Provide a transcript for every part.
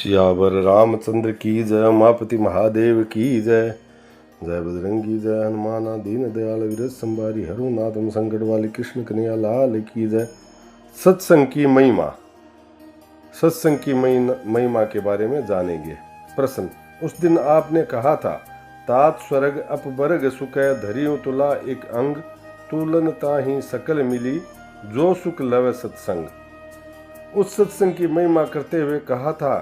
सियावर रामचंद्र की जय, उमापति महादेव की जय। जय बजरंगी जय हनुमाना दीन दयाल वीर संभारी हरुनाथम संकट वाली कृष्ण कन्हैया लाल की जय। सत्संग की महिमा। सत्संग की महिमा के बारे में जानेंगे। प्रश्न, उस दिन आपने कहा था तात स्वर्ग अपवर्ग सुख धरियो तुला एक अंग, तुलनता ही सकल मिली जो सुख लव सत्संग। उस सत्संग की महिमा करते हुए कहा था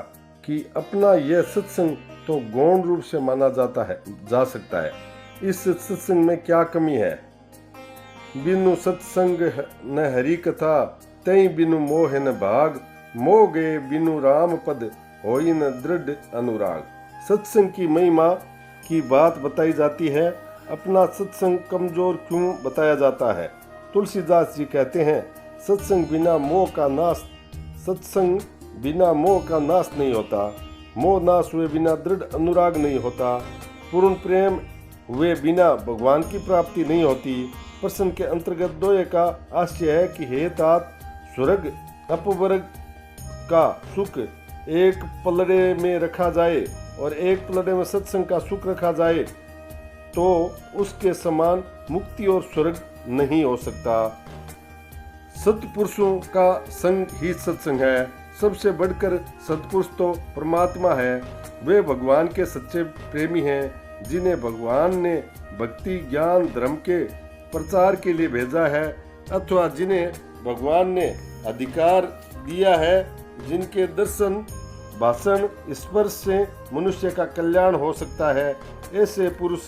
कि अपना यह सत्संग तो गौण रूप से माना जा सकता है। इस सत्संग में क्या कमी है? बिनु सत्संग न हरि कथा, तई बिनु मोह न भाग, मोह गए बिनु राम पद, होई न दृढ़ अनुराग। सत्संग की महिमा की बात बताई जाती है। अपना सत्संग कमजोर क्यों बताया जाता है? तुलसीदास जी कहते हैं, सत्संग बिना मोह का नाश सत्संग बिना मोह का नाश नहीं होता, मोह नाश हुए बिना दृढ़ अनुराग नहीं होता, पूर्ण प्रेम हुए बिना भगवान की प्राप्ति नहीं होती। प्रश्न के अंतर्गत दोये का आशय है कि हे तात, स्वर्ग अपवर्ग का सुख एक पलड़े में रखा जाए और एक पलड़े में सत्संग का सुख रखा जाए तो उसके समान मुक्ति और स्वर्ग नहीं हो सकता। सत्पुरुषों का संग ही सत्संग है। सबसे बढ़कर सत्पुरुष तो परमात्मा है। वे भगवान के सच्चे प्रेमी हैं, जिन्हें भगवान ने भक्ति ज्ञान धर्म के प्रचार के लिए भेजा है, अथवा जिन्हें भगवान ने अधिकार दिया है, जिनके दर्शन भाषण स्पर्श से मनुष्य का कल्याण हो सकता है। ऐसे पुरुष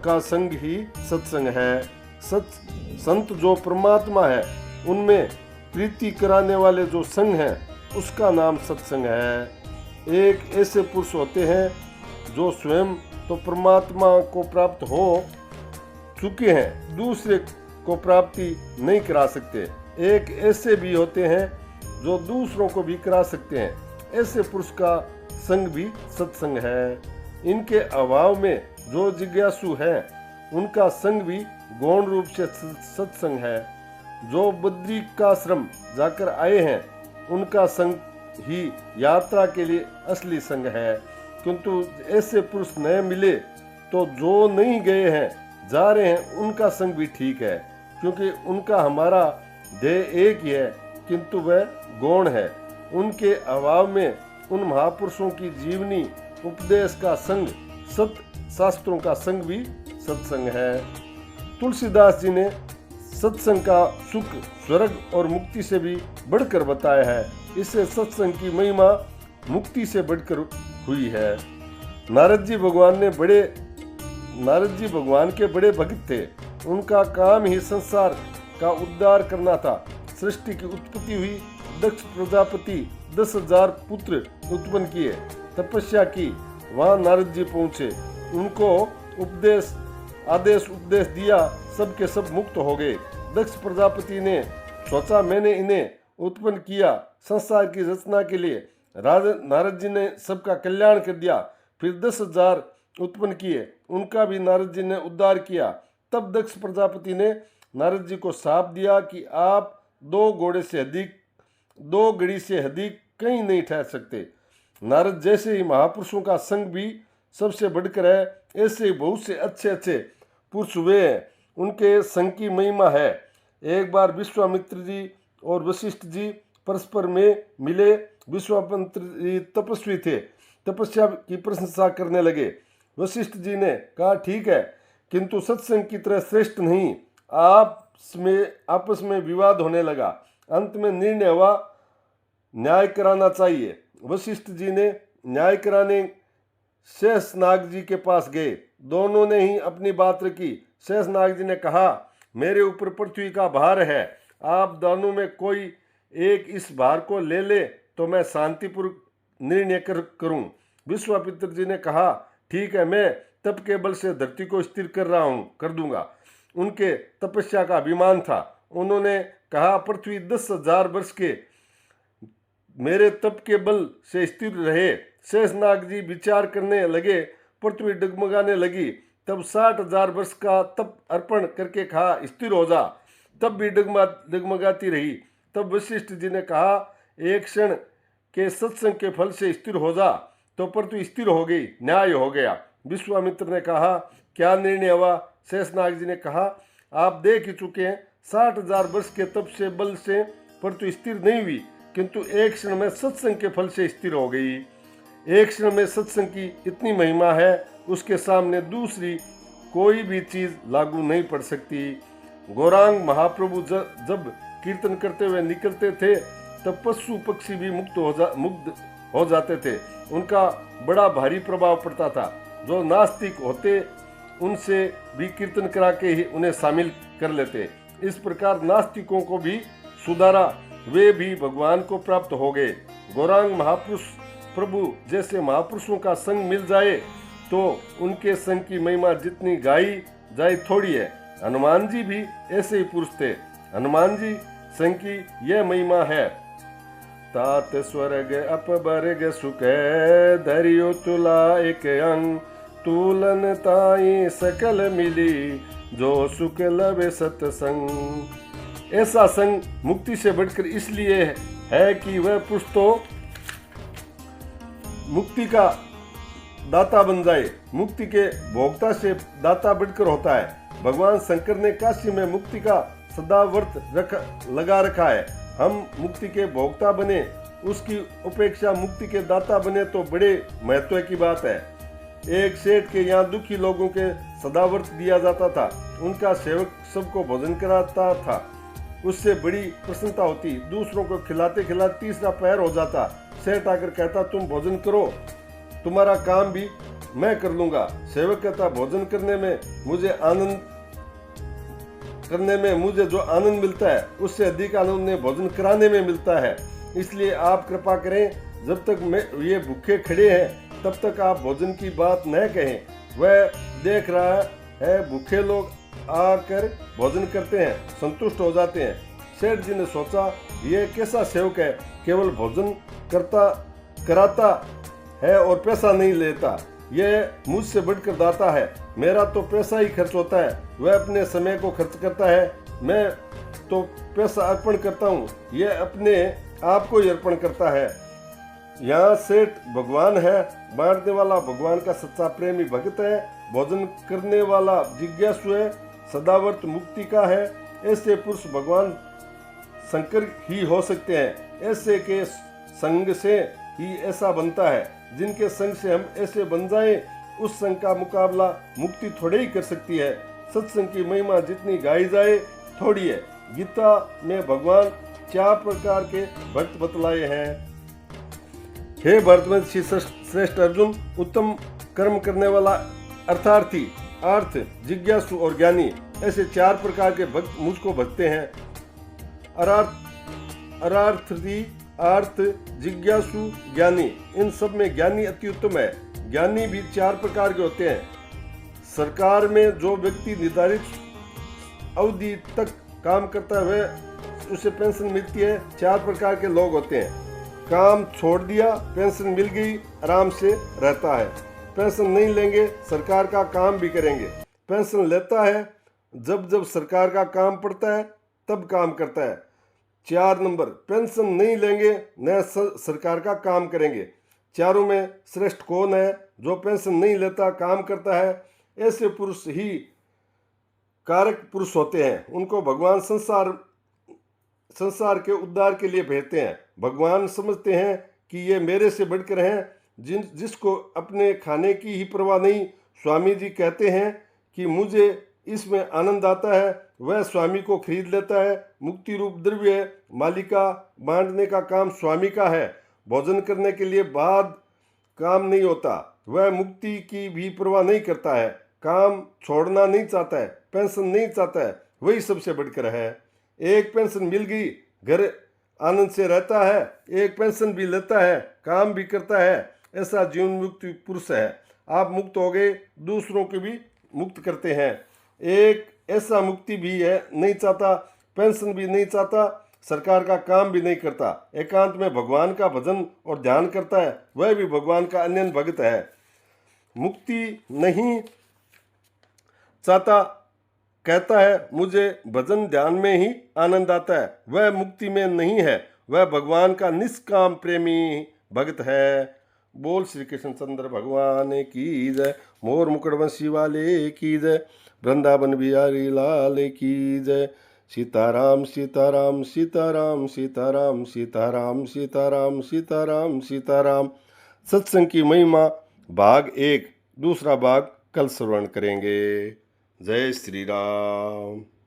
का संग ही सत्संग है। संत जो परमात्मा है, उनमें प्रीति कराने वाले जो संग हैं, उसका नाम सत्संग है। एक ऐसे पुरुष होते हैं जो स्वयं तो परमात्मा को प्राप्त हो चुके हैं, दूसरे को प्राप्ति नहीं करा सकते। एक ऐसे भी होते हैं जो दूसरों को भी करा सकते हैं। ऐसे पुरुष का संग भी सत्संग है। इनके अभाव में जो जिज्ञासु हैं, उनका संग भी गौण रूप से सत्संग है। जो बद्रिकाश्रम जाकर आए हैं, उनका संग ही यात्रा के लिए असली संग है। किंतु ऐसे पुरुष नए मिले तो जो नहीं गए हैं, जा रहे हैं, उनका संग भी ठीक है, क्योंकि उनका हमारा ध्येय एक ही है, किंतु वह गौण है। उनके अभाव में उन महापुरुषों की जीवनी उपदेश का संग, सत्य शास्त्रों का संग भी सत्संग है। तुलसीदास जी ने सत्संग का सुख स्वर्ग और मुक्ति से भी बढ़कर बताया है। इससे सत्संग की महिमा मुक्ति से बढ़कर हुई है। नारद जी भगवान के बड़े भक्त थे। उनका काम ही संसार का उद्धार करना था। सृष्टि की उत्पत्ति हुई। दक्ष प्रजापति 10,000 पुत्र उत्पन्न किए, तपस्या की। वहां नारद जी पहुंचे, उनको आदेश उपदेश दिया, सबके सब मुक्त हो गए। दक्ष प्रजापति ने सोचा, मैंने इन्हें उत्पन्न किया संसार की रचना के लिए। नारद जी ने सबका कल्याण कर दिया। फिर 10,000 उत्पन्न किए, उनका भी नारद जी ने उद्धार किया। तब दक्ष प्रजापति ने नारद जी को शाप दिया कि आप 2 घड़ी से अधिक कहीं नहीं ठहर सकते। नारद जैसे ही महापुरुषों का संग भी सबसे बढ़कर है, ऐसे ही बहुत से अच्छे अच्छे पुरुष हुए हैं, उनके संग की महिमा है। एक बार विश्वामित्र जी और वशिष्ठ जी परस्पर में मिले। विश्वामित्र जी तपस्वी थे, तपस्या की प्रशंसा करने लगे। वशिष्ठ जी ने कहा, ठीक है, किंतु सत्संग की तरह श्रेष्ठ नहीं। आपस में विवाद होने लगा। अंत में निर्णय हुआ, न्याय कराना चाहिए। वशिष्ठ जी ने न्याय कराने शेषनाग जी के पास गए। दोनों ने ही अपनी बात रखी। शेषनाग जी ने कहा, मेरे ऊपर पृथ्वी का भार है, आप दोनों में कोई एक इस भार को ले ले तो मैं शांतिपूर्वक निर्णय करूं। विश्वामित्र जी ने कहा, ठीक है, मैं तप के बल से धरती को स्थिर कर दूंगा। उनके तपस्या का अभिमान था। उन्होंने कहा, पृथ्वी 10,000 वर्ष के मेरे तप के बल से स्थिर रहे। शेषनाग जी विचार करने लगे, पृथ्वी डगमगाने लगी। तब 60,000 वर्ष का तप अर्पण करके कहा, स्थिर हो जा। तब भी डगमगाती रही। तब वशिष्ठ जी ने कहा, एक क्षण कि सत्संग के फल से स्थिर हो जा, तो पर तू स्थिर हो गई, न्याय हो गया। विश्वामित्र ने कहा, क्या निर्णय हुआ? शेषनाग जी ने कहा, आप देख ही चुके हैं, 60,000 वर्ष के तप से बल से पर तू स्थिर नहीं हुई, किंतु एक क्षण में सत्संग के फल से स्थिर हो गई। एक क्षण में सत्संग की इतनी महिमा है, उसके सामने दूसरी कोई भी चीज लागू नहीं पड़ सकती। गौरांग महाप्रभु जब कीर्तन करते हुए निकलते थे, तब पशु पक्षी भी मुग्ध हो जाते थे। उनका बड़ा भारी प्रभाव पड़ता था। जो नास्तिक होते, उनसे भी कीर्तन करा के ही उन्हें शामिल कर लेते। इस प्रकार नास्तिकों को भी सुधारा, वे भी भगवान को प्राप्त हो गए। गौरांग महापुरुष प्रभु जैसे महापुरुषों का संग मिल जाए तो उनके संग की महिमा जितनी गाई जाए थोड़ी है। हनुमान जी भी ऐसे ही पुरुष थे। हनुमान जी संग की यह महिमा है, तात स्वर्ग अपवर्ग सुख धरियो तुला एक अंग, तूलन ताई सकल मिली जो सुख लवे सत्संग। ऐसा संग मुक्ति से बढ़कर इसलिए है कि वह पुरुष तो मुक्ति का दाता बन जाए। मुक्ति के भोक्ता से दाता बढ़कर होता है। भगवान शंकर ने काशी में मुक्ति का सदा व्रत लगा रखा है। हम मुक्ति के भोक्ता बने, उसकी उपेक्षा मुक्ति के दाता बने तो बड़े महत्व की बात है। एक सेठ के यहाँ दुखी लोगों के सदा व्रत दिया जाता था। उनका सेवक सबको भोजन कराता था, उससे बड़ी प्रसन्नता होती। दूसरों को खिलाते खिलाते तीसरा पैर हो जाता। सेठ आकर कहता, तुम भोजन करो, तुम्हारा काम भी मैं कर लूंगा। सेवक कहता, भोजन करने में मुझे जो आनंद मिलता है, उससे अधिक आनंद उन्हें भोजन कराने में मिलता है। इसलिए आप कृपा करें, जब तक ये भूखे खड़े हैं तब तक आप भोजन की बात न कहें। वह देख रहा है भूखे लोग आकर भोजन करते हैं, संतुष्ट हो जाते हैं। सेठ जी ने सोचा, ये कैसा सेवक है, केवल भोजन कराता है और पैसा नहीं लेता। यह मुझसे बढ़कर दाता है। मेरा तो पैसा ही खर्च होता है, वह अपने समय को खर्च करता है, मैं तो पैसा अर्पण करता हूँ, यह अपने आप को ही अर्पण करता है। यहाँ सेठ भगवान है, बांटने वाला भगवान का सच्चा प्रेमी भक्त है, भोजन करने वाला जिज्ञासु है, सदावर्त मुक्ति का है। ऐसे पुरुष भगवान शंकर ही हो सकते हैं। ऐसे के संग से ही ऐसा बनता है। जिनके संग से हम ऐसे बन जाएं, उस संग का मुकाबला मुक्ति थोड़े ही कर सकती है। सत्संग की महिमा जितनी गाई जाए थोड़ी है। गीता में भगवान 4 प्रकार के भक्त बतलाए हैं। हे भरतवंशी श्रेष्ठ अर्जुन, उत्तम कर्म करने वाला अर्थार्थी, अर्थ, जिज्ञासु और ज्ञानी, ऐसे 4 प्रकार के भक्त मुझको भजते हैं। अरार्थी, अर्थ, जिज्ञासु, ज्ञानी, इन सब में ज्ञानी अति उत्तम है। ज्ञानी भी 4 प्रकार के होते हैं। सरकार में जो व्यक्ति निर्धारित अवधि तक काम करता है, वह उसे पेंशन मिलती है। 4 प्रकार के लोग होते हैं। काम छोड़ दिया, पेंशन मिल गई, आराम से रहता है। पेंशन नहीं लेंगे, सरकार का काम भी करेंगे। पेंशन लेता है, जब सरकार का काम पड़ता है तब काम करता है। 4 नंबर, पेंशन नहीं लेंगे न सरकार का काम करेंगे। चारों में श्रेष्ठ कौन है? जो पेंशन नहीं लेता, काम करता है। ऐसे पुरुष ही कारक पुरुष होते हैं। उनको भगवान संसार के उद्धार के लिए भेजते हैं। भगवान समझते हैं कि ये मेरे से बढ़कर हैं। जिसको अपने खाने की ही परवाह नहीं, स्वामी जी कहते हैं कि मुझे इसमें आनंद आता है, वह स्वामी को खरीद लेता है। मुक्ति रूप द्रव्य है, मालिका बांटने का काम स्वामी का है। भोजन करने के लिए बाद काम नहीं होता। वह मुक्ति की भी परवाह नहीं करता है, काम छोड़ना नहीं चाहता है, पेंशन नहीं चाहता है, वही सबसे बढ़कर है। एक पेंशन मिल गई, घर आनंद से रहता है, एक पेंशन भी लेता है, काम भी करता है। ऐसा जीवन मुक्ति पुरुष है। आप मुक्त हो गए, दूसरों को भी मुक्त करते हैं। एक ऐसा मुक्ति भी है, नहीं चाहता, पेंशन भी नहीं चाहता, सरकार का काम भी नहीं करता, एकांत में भगवान का भजन और ध्यान करता है, वह भी भगवान का अन्य भक्त है। मुक्ति नहीं चाहता, कहता है मुझे भजन ध्यान में ही आनंद आता है, वह मुक्ति में नहीं है, वह भगवान का निष्काम प्रेमी भक्त है। बोल श्री कृष्णचंद्र भगवान की जय। मोर मुकुटवंशी वाले की जय। वृंदावन बिहारी लाल की जय। सीताराम सीताराम सीताराम सीताराम सीताराम सीताराम सीताराम सीताराम। सत्संग की महिमा भाग 1, दूसरा भाग कल श्रवण करेंगे। जय श्री राम।